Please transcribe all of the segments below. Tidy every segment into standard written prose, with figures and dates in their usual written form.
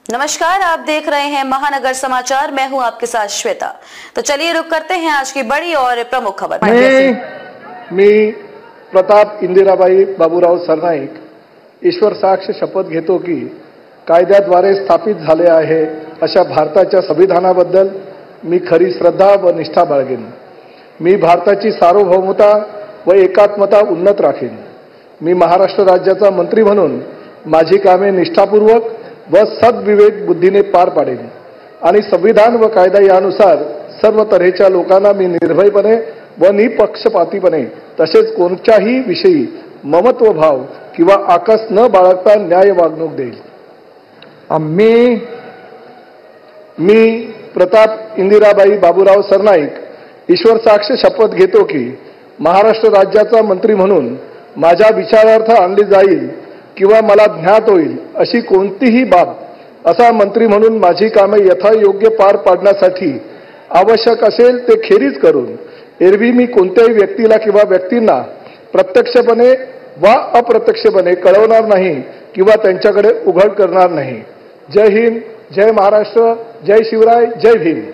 नमस्कार, आप देख रहे हैं महानगर समाचार। मैं हूं आपके साथ श्वेता। तो चलिए रुक करते हैं आज की बड़ी और प्रमुख खबर। मी प्रताप इंदिराबाई बाबूराव सरनाईक ईश्वर साक्ष शपथ घेतो की कायद्याद्वारे स्थापित झाले आहे अशा भारताच्या संविधानाबद्दल मी खरी श्रद्धा व निष्ठा बाळगेन। मी भारताची सार्वभौमता व एकात्मता उन्नत राखेन। मी महाराष्ट्र राज्याचा मंत्री म्हणून माझी कामे निष्ठापूर्वक व सद्विवेक बुद्धीने पार पाडेन आणि संविधान व कायदा यानुसार सर्व तऱ्हेच्या लोकांना मी निर्भयपणे व निपक्षपातीपणे तसेच कोणत्याही विषयी ममत्व भाव किंवा आकस न बाळगता न्याय वागणूक देईल। मी प्रताप इंदिराबाई बाबूराव सरनाईक ईश्वर साक्ष शपथ घेतो की महाराष्ट्र राज्याचा मंत्री म्हणून माझ्या विचारार्थ आणली जाईल किंवा मला ज्ञात होईल अशी कोणतीही बाब असा मंत्री म्हणून माझी कामे यथायोग्य पार पाडण्यासाठी आवश्यक असेल ते खेरीज करून एरवी मी कोणत्याही व्यक्तीला किंवा व्यक्तींना प्रत्यक्षपणे वा अप्रत्यक्षपणे कळवणार नाही किंवा त्यांच्याकडे उघड करणार नाही। जय हिंद, जय महाराष्ट्र, जय शिवराय, जय भीम।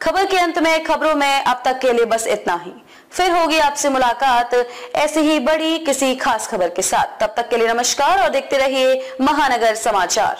खबर के अंत में खबरों में अब तक के लिए बस इतना ही। फिर होगी आपसे मुलाकात ऐसी ही बड़ी किसी खास खबर के साथ। तब तक के लिए नमस्कार और देखते रहिए महानगर समाचार।